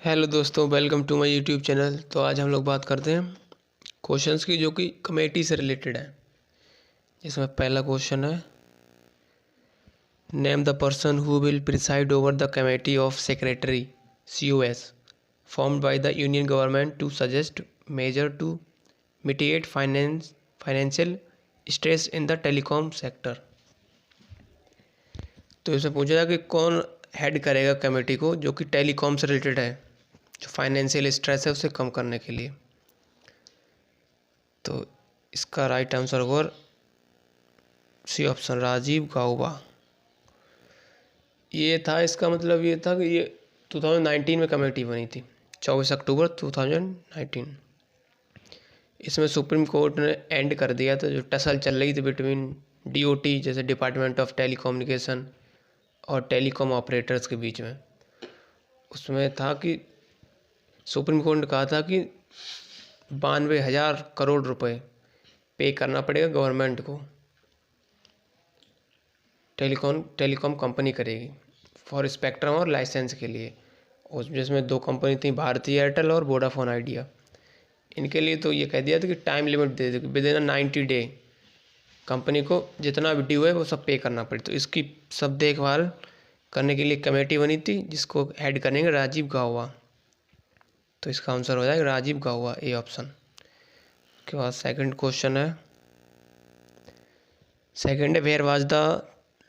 Hello दोस्तों, welcome to my YouTube channel. तो आज हम लोग बात करते हैं क्वेश्चंस की जो कि कमेटी से रिलेटेड है। इसमें पहला क्वेश्चन है, name the person who will preside over the committee of secretary COS formed by the union government to suggest measure to mitigate financial stress in the telecom sector। तो इसमें पूछा था कि कौन हेड करेगा कमेटी को जो कि टेलीकॉम से रिलेटेड है, जो फाइनेंशियल स्ट्रेस है उसे कम करने के लिए। तो इसका राइट आंसर होगा सी ऑप्शन, राजीव गाउबा। ये था, इसका मतलब ये था कि ये 2019 में कमेटी बनी थी, 24 अक्टूबर 2019। इसमें सुप्रीम कोर्ट ने एंड कर दिया था जो टसल चल रही थी बिटवीन DOT जैसे डिपार्टमेंट ऑफ टेलीकम्युनिकेशन और टेलीकॉम ऑपरेटर्स के बीच में। उसमें था कि सुप्रीम कोर्ट ने कहा था कि 92,000 करोड़ रुपए पे करना पड़ेगा गवर्नमेंट को, टेलीकॉम कंपनी करेगी फॉर स्पेक्ट्रम और लाइसेंस के लिए। उस जिसमें दो कंपनी थी, भारती एयरटेल और वोडाफोन आइडिया। इनके लिए तो ये कह दिया था कि time limit they they, with in 90 day company को जितना भी ड्यू है वो सब पे करना पड़े। तो इसकी सब देखभाल करने के लिए कमेटी बनी थी जिसको हेड करेंगे राजीव गाउबा। तो इसका आंसर हो जाएगा राजीव गाउबा, ए ऑप्शन। उसके बाद सेकंड क्वेश्चन है, सेकंड है, where was the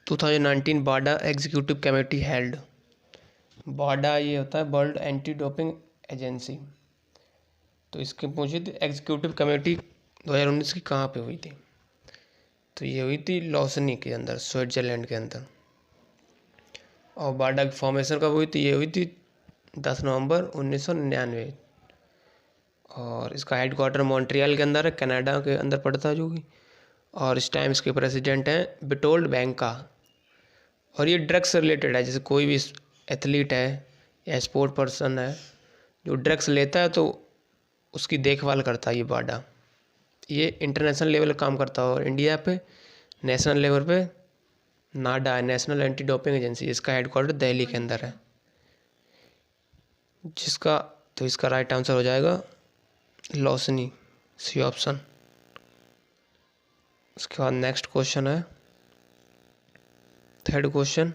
2019 WADA executive committee held. WADA ये होता है वर्ल्ड एंटी डोपिंग एजेंसी। तो इसके पूछी थी एग्जीक्यूटिव कमेटी 2019 की कहाँ पे हुई थी। तो ये हुई थी लॉसनी के अंदर, स्विट्जरलैंड के अंदर। और बाडा की फॉर्मेशन कब हुई थी, ये हुई थी 10 नवंबर 1999। और इसका हेडक्वार्टर मॉन्ट्रियल के अंदर है, कनाडा के अंदर पड़ता है जो कि। और इस टाइम इसके प्रेसिडेंट हैं बिटोल्ड बैंका। और ये ड्रग्स से रिलेटेड है, जैसे कोई भी एथलीट है या स्पोर्ट पर्सन है जो ड्रग्स लेता है तो उसकी देखभाल करता है ये बाडा। ये इंटरनेशनल लेवल काम करता है और इंडिया पे नेशनल लेवल पे नाडा है, नेशनल एंटी डोपिंग एजेंसी। इसका हेडक्वार्टर दिल्ली के अंदर है। जिसका तो इसका राइट आंसर हो जाएगा लॉसनी, सी ऑप्शन। उसके बाद नेक्स्ट क्वेश्चन है, third question,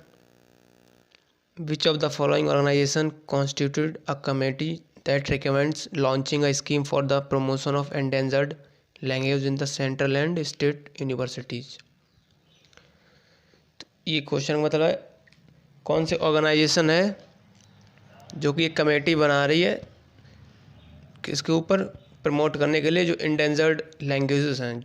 which of the following organisation constituted a committee that recommends launching a scheme for the promotion of endangered language in the central and state universities. ये question का मतलब है कौन से organisation है जो कि एक कमेटी बना रही है किसके ऊपर प्रमोट करने के लिए जो इंडेंजर्ड लैंग्वेजेस हैं,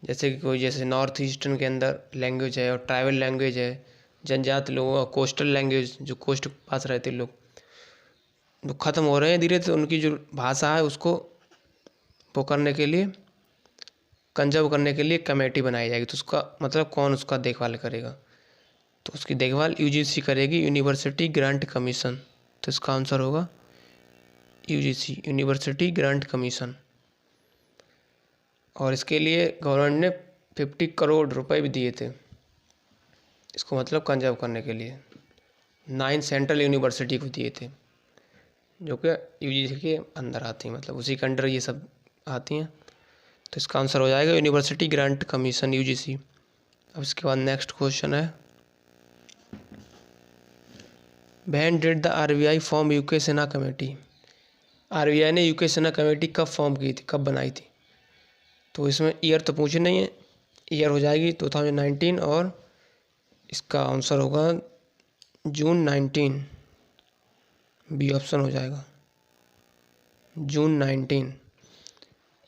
जैसे कि कोई जैसे नॉर्थ ईस्टर्न के अंदर लैंग्वेज है और ट्राइबल लैंग्वेज है, जनजाति लोगों का कोस्टल लैंग्वेज, जो कोस्ट के पास रहते लोग जो ख़त्म हो रहे हैं धीरे, तो उनकी जो भाषा है उसको वो करने के लिए, कंजर्व करने के लिए कमेटी बनाई जाएगी। तो उसका मतलब कौन उसका देखभाल करेगा, तो उसकी देखभाल UGC करेगी, यूनिवर्सिटी ग्रांट कमीशन। तो इसका आंसर होगा UGC, यूनिवर्सिटी ग्रांट कमीशन। और इसके लिए गवर्नमेंट ने 50 करोड़ रुपए भी दिए थे इसको मतलब कंजर्व करने के लिए। 9 सेंट्रल यूनिवर्सिटी को दिए थे जो कि UGC के अंदर आती हैं, मतलब उसी के अंडर ये सब आती हैं। तो इसका आंसर हो जाएगा यूनिवर्सिटी ग्रांट कमीशन, UGC। अब इसके बाद नेक्स्ट क्वेश्चन है, when did the RBI form UK सेना कमेटी। RBI ने UK सेना कमेटी कब फॉर्म की थी, कब बनाई थी। तो इसमें ईयर तो पूछे नहीं है, ईयर हो जाएगी 2019 और इसका आंसर होगा जून 19, बी ऑप्शन हो जाएगा, जून 19।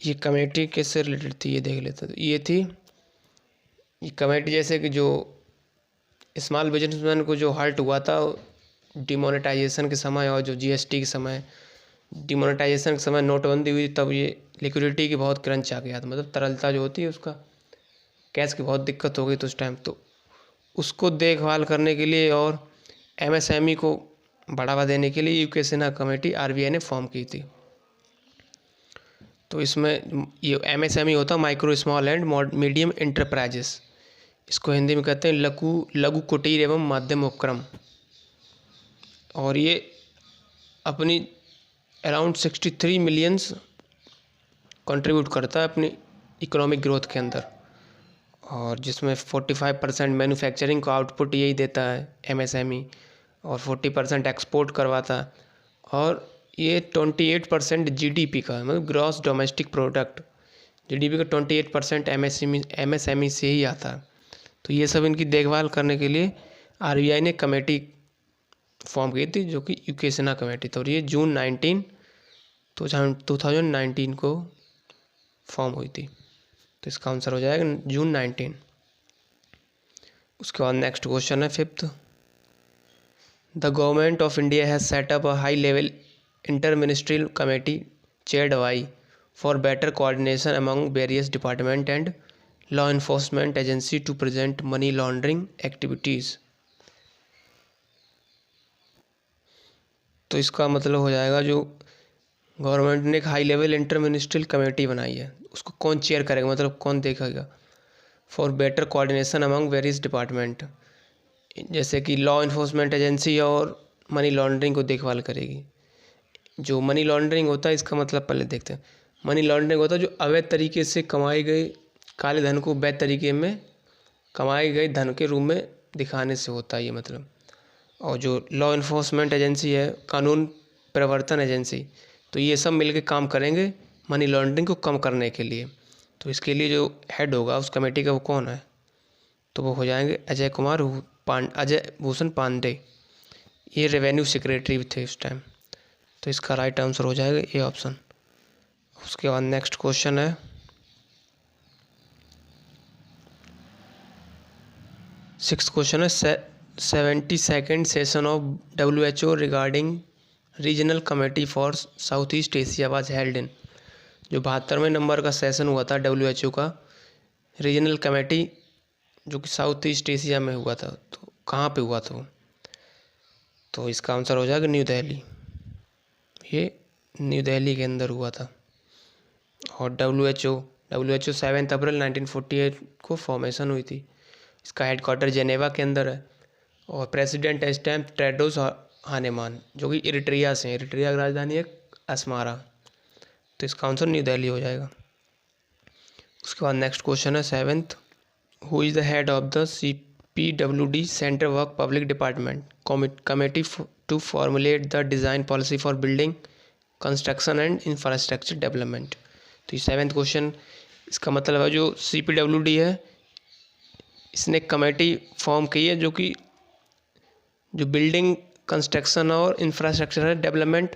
ये कमेटी किससे रिलेटेड थी ये देख लेते। तो ये कमेटी जैसे कि जो स्मॉल बिजनेसमैन को जो हर्ट हुआ था डिमोनेटाइजेशन के समय और जो GST के समय, डिमोनेटाइजेशन के समय नोटबंदी हुई तब ये लिक्विडिटी की बहुत क्रंच आ गया था, मतलब तरलता जो होती है उसका, कैश की बहुत दिक्कत हो गई तो उस टाइम। तो उसको देखभाल करने के लिए और MSME को बढ़ावा देने के लिए UK सेना कमेटी RBI ने फॉर्म की थी। तो इसमें ये MSME होता है micro small and medium enterprises, इसको हिंदी में कहते हैं लघु कुटीर एवं मध्यम उपक्रम। और ये अपनी अराउंड 63 मिलियंस कंट्रीब्यूट करता है अपनी इकोनॉमिक ग्रोथ के अंदर, और जिसमें 45% मैन्युफैक्चरिंग को आउटपुट यही देता है MSME, और 40% एक्सपोर्ट करवाता है, और ये 28% GDP का है, मतलब ग्रॉस डोमेस्टिक प्रोडक्ट, GDP का 28% MSME से ही आता है। तो ये सब इनकी देखभाल करने के लिए RBI ने कमेटी फॉर्म की थी, जो कि यूकेसिना कमेटी थी, और ये जून 2019 को फॉर्म हुई थी। तो इसका आंसर हो जाएगा जून 19। उसके बाद नेक्स्ट क्वेश्चन है 5th। The government of India has set up a high level interministerial committee chaired by for better coordination among various department and law enforcement agency to prevent money laundering activities. तो इसका मतलब हो जाएगा जो government ने एक high level inter ministerial committee बनाई है, उसको कौन चेयर करेगा, मतलब कौन देखेगा। For better coordination among various department, जैसे कि लॉ इन्फोर्समेंट एजेंसी और मनी लॉन्ड्रिंग को देखभाल करेगी। जो मनी लॉन्ड्रिंग होता है, इसका मतलब पहले देखते हैं। मनी लॉन्ड्रिंग होता है जो अवैध तरीके से कमाई गई काले धन को वैध तरीके में कमाई गई धन के रूप में दिखाने से होता है ये मतलब। और जो लॉ इन्फोर्समेंट एजेंसी है, कानून प्रवर्तन एजेंसी, तो ये सब मिलकर काम करेंगे मनी लॉन्ड्रिंग को कम करने के लिए। तो इसके लिए जो हेड होगा उस कमेटी का, वो कौन है, तो वो हो जाएंगे अजय भूषण पांडे। ये रेवेन्यू सेक्रेटरी भी थे उस टाइम। तो इसका राइट आंसर हो जाएगा ए ऑप्शन। उसके बाद नेक्स्ट क्वेश्चन है 6th क्वेश्चन है 72nd session of WHO regarding regional committee for south east Asia was held in. जो 72वें नंबर का सेशन हुआ था WHO का रीजनल कमेटी, जो कि साउथ ईस्ट एशिया में हुआ था, तो कहाँ पे हुआ था वो, तो इसका आंसर हो जाएगा न्यू दिल्ली। ये न्यू दिल्ली के अंदर हुआ था। और WHO 7 अप्रैल 1948 को फॉर्मेशन हुई थी। इसका हेडक्वार्टर जेनेवा के अंदर है, और प्रेसिडेंट इस टाइम टेड्रोस हानेमान, जो कि इरिट्रिया से हैं। इरिट्रिया की राजधानी है अस्मारा। तो इसका आंसर न्यू दिल्ली हो जाएगा। उसके बाद नेक्स्ट क्वेश्चन है 7th। Who is the head of the CPWD central work public department committee to formulate the design policy for building construction and infrastructure development. तो ये 7th क्वेश्चन, इसका मतलब है जो CPWD है, इसने कमेटी फॉर्म की है जो कि जो बिल्डिंग कंस्ट्रक्शन और इंफ्रास्ट्रक्चर है डेवलपमेंट,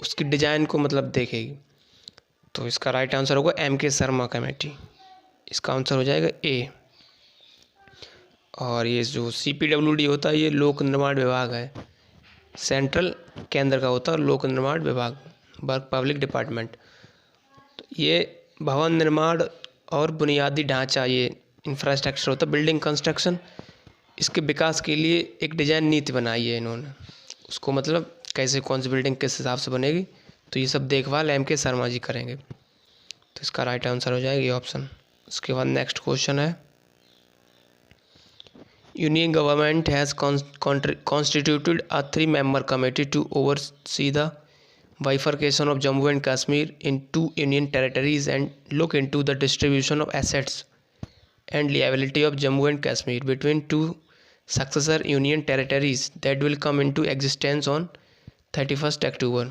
उसकी डिज़ाइन को मतलब देखेगी। तो इसका राइट आंसर होगा MK शर्मा कमेटी। इसका आंसर हो जाएगा ए। और ये जो CPWD होता है, ये लोक निर्माण विभाग है, सेंट्रल केंद्र का होता है लोक निर्माण विभाग, वर्क पब्लिक डिपार्टमेंट। तो ये भवन निर्माण और बुनियादी ढांचा, ये इंफ्रास्ट्रक्चर होता है, बिल्डिंग कंस्ट्रक्शन, इसके विकास के लिए एक डिज़ाइन नीति बनाई है इन्होंने। उसको मतलब कैसे कौन सी बिल्डिंग किस हिसाब से बनेगी, तो ये सब देखभाल MK शर्मा जी करेंगे। तो इसका राइट आंसर हो जाएगा ये ऑप्शन। उसके बाद नेक्स्ट क्वेश्चन है union government has constituted a 3-member committee to oversee the bifurcation of Jammu and Kashmir in 2 union territories and look into the distribution of assets and liability of Jammu and Kashmir between 2 successor union territories that will come into existence on 31st October.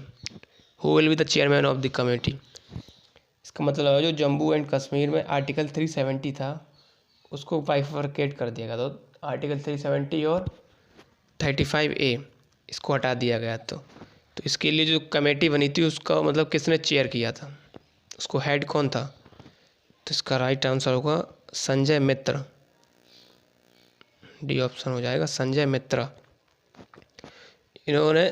Who will be the chairman of the committee? इसका मतलब है जो Jammu and Kashmir में article 370 था, उसको bifurcate कर दिया गया। तो आर्टिकल 370 और 35A इसको हटा दिया गया। तो इसके लिए जो कमेटी बनी थी, उसका मतलब किसने चेयर किया था, उसको हेड कौन था, तो इसका राइट आंसर होगा संजय मित्र। डी ऑप्शन हो जाएगा संजय मित्र। इन्होंने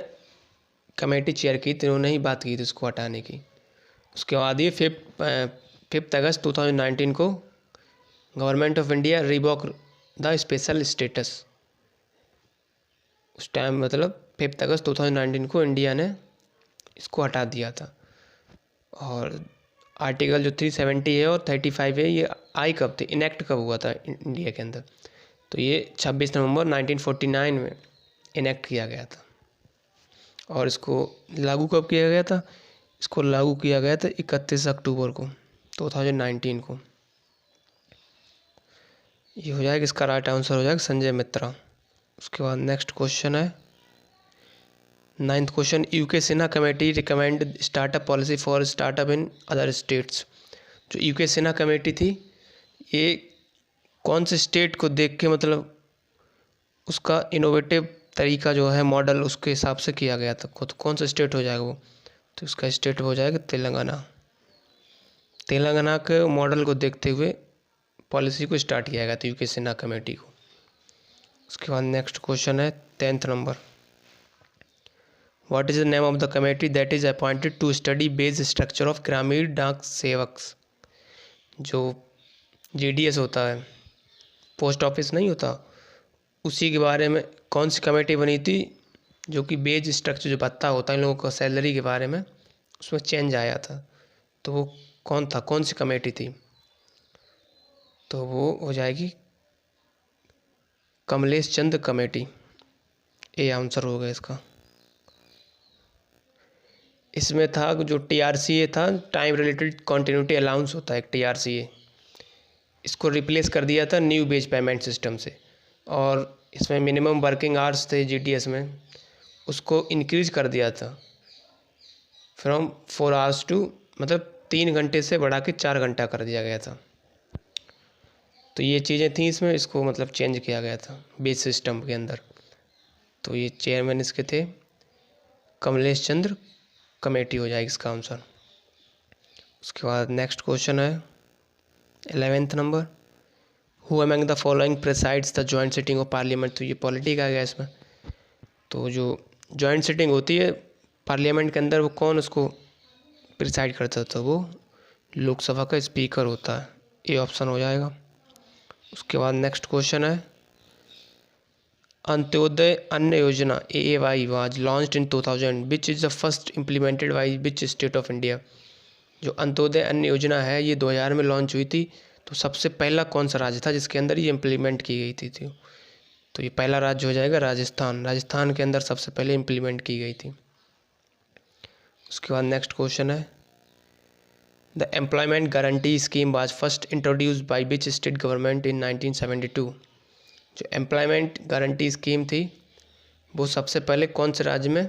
कमेटी चेयर की थी, इन्होंने ही बात की थी उसको हटाने की। उसके बाद ये 5 अगस्त 2019 को government of India revoke the special status. उस टाइम मतलब 5 अगस्त 2019 को इंडिया ने इसको हटा दिया था। और आर्टिकल जो 370 है और 35 है, ये आई कब थे, इनेक्ट कब हुआ था इंडिया के अंदर, तो ये 26 नवंबर 1949 में इनेक्ट किया गया था। और इसको लागू कब किया गया था? इसको लागू किया गया था 31 अक्टूबर को 2019 को। ये हो जाएगा, इसका राइट आंसर हो जाएगा संजय मित्रा। उसके बाद नेक्स्ट क्वेश्चन है 9th question, UK Sinha committee recommend startup policy for startup in other states. जो यूके सिन्हा कमेटी थी, ये कौन से स्टेट को देख के मतलब उसका इनोवेटिव तरीका जो है मॉडल उसके हिसाब से किया गया था। खुद कौन सा स्टेट हो जाएगा वो? तो इसका स्टेट हो जाएगा तेलंगाना। तेलंगाना के मॉडल को देखते हुए पॉलिसी को स्टार्ट किया गया था यूके सिन्हा कमेटी को। उसके बाद नेक्स्ट क्वेश्चन है 10th number, what is the name of the committee that is appointed to study base structure of ग्रामीण डाक सेवक्स। जो जीडीएस होता है, पोस्ट ऑफिस नहीं होता, उसी के बारे में कौन सी कमेटी बनी थी जो कि बेज स्ट्रक्चर जो भत्ता होता है इन लोगों का सैलरी के बारे में उसमें चेंज आया था। तो वो कौन था, कौन सी कमेटी थी? तो वो हो जाएगी कमलेश चंद्र कमेटी। ये आंसर होगा इसका। इसमें था जो टीआरसीए था, टाइम रिलेटेड कॉन्टिन्यूटी अलाउंस होता है एक टीआरसीए, इसको रिप्लेस कर दिया था न्यू बेज पेमेंट सिस्टम से। और इसमें मिनिमम वर्किंग आवर्स थे जीटीएस में, उसको इंक्रीज कर दिया था फ्रॉम 4 आवर्स टू, मतलब 3 घंटे से बढ़ा के 4 घंटा कर दिया गया था। तो ये चीज़ें थी इसमें, इसको मतलब चेंज किया गया था बेस सिस्टम के अंदर। तो ये चेयरमैन इसके थे कमलेश चंद्र कमेटी हो जाएगी इसका आंसर। उसके बाद नेक्स्ट क्वेश्चन है 11th number, who among the following presides the joint sitting of parliament. तो ये पॉलिटिक आ गया इसमें। तो जो जॉइंट सिटिंग होती है पार्लियामेंट के अंदर, वो कौन उसको प्रिसाइड करता था? वो लोकसभा का स्पीकर होता है। ये ऑप्शन हो जाएगा। उसके बाद नेक्स्ट क्वेश्चन है, अंत्योदय अन्न योजना AAY was launched in 2000 which is the first implemented by which state of India. जो अंत्योदय अन्न योजना है ये 2000 में लॉन्च हुई थी। तो सबसे पहला कौन सा राज्य था जिसके अंदर ये इम्प्लीमेंट की गई थी? तो ये पहला राज्य हो जाएगा राजस्थान। राजस्थान के अंदर सबसे पहले इम्प्लीमेंट की गई थी। उसके बाद नेक्स्ट क्वेश्चन है, the employment guarantee scheme was first introduced by which state government in 1972। जो एम्प्लॉयमेंट गारंटी स्कीम थी वो सबसे पहले कौन से राज्य में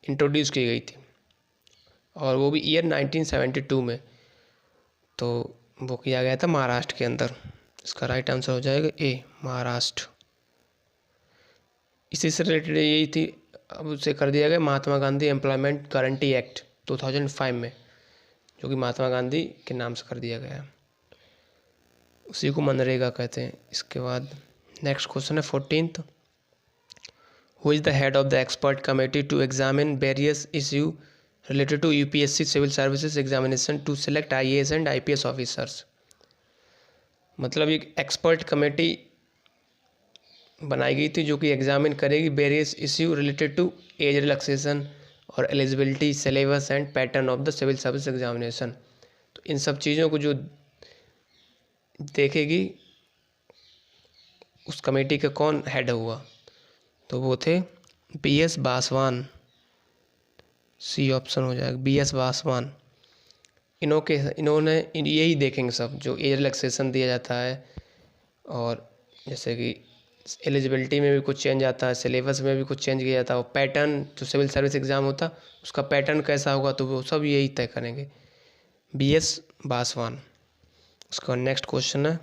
इंट्रोड्यूस की गई थी? और वो भी ईयर 1972 में। तो वो किया गया था महाराष्ट्र के अंदर। इसका राइट आंसर हो जाएगा ए, महाराष्ट्र। इसी से रिलेटेड यही थी, अब उसे कर दिया गया Mahatma Gandhi employment guarantee act 2005 में, जो कि महात्मा गांधी के नाम से कर दिया गया है। उसी को मनरेगा कहते हैं। इसके बाद नेक्स्ट क्वेश्चन है 14th, who is the head of the expert committee to examine various issue related to UPSC civil services examination to select IAS and IPS officers. मतलब एक एक्सपर्ट कमेटी बनाई गई थी जो कि एग्जामिन करेगी various issue related to age relaxation और eligibility, syllabus and pattern of the civil service examination. तो इन सब चीज़ों को जो देखेगी उस कमेटी का कौन हेड हुआ? तो वो थे BS बासवान। सी ऑप्शन हो जाएगा, BS बासवान। इन्होंने यही देखेंगे सब, जो एज रिलैक्सेशन दिया जाता है और जैसे कि एलिजिबिलिटी में भी कुछ चेंज आता है, सिलेबस में भी कुछ चेंज किया जाता है, और पैटर्न जो सिविल सर्विस एग्ज़ाम होता उसका पैटर्न कैसा होगा, तो वो सब यही तय करेंगे, BS बासवान। उसका नेक्स्ट क्वेश्चन है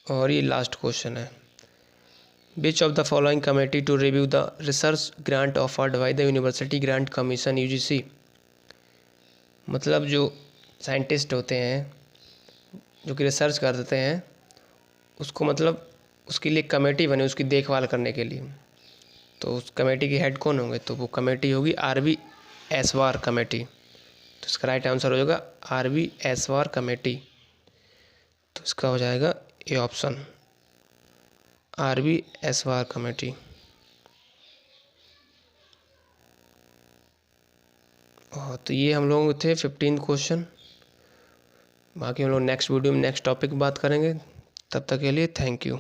और ये लास्ट क्वेश्चन है, which of the following committee to review the research grant offered by the university grant commission UGC। मतलब जो साइंटिस्ट होते हैं जो कि रिसर्च करते हैं उसको, मतलब उसके लिए कमेटी बनी उसकी देखभाल करने के लिए। तो उस कमेटी के हेड कौन होंगे? तो वो कमेटी होगी RV ऐसवार कमेटी। तो इसका राइट आंसर हो जाएगा RV ऐसवार कमेटी। तो इसका हो जाएगा ए ऑप्शन, RV ऐसवार कमेटी। तो ये हम लोग थे 15 क्वेश्चन। बाकी हम लोग नेक्स्ट वीडियो में नेक्स्ट टॉपिक बात करेंगे। तब तक के लिए थैंक यू।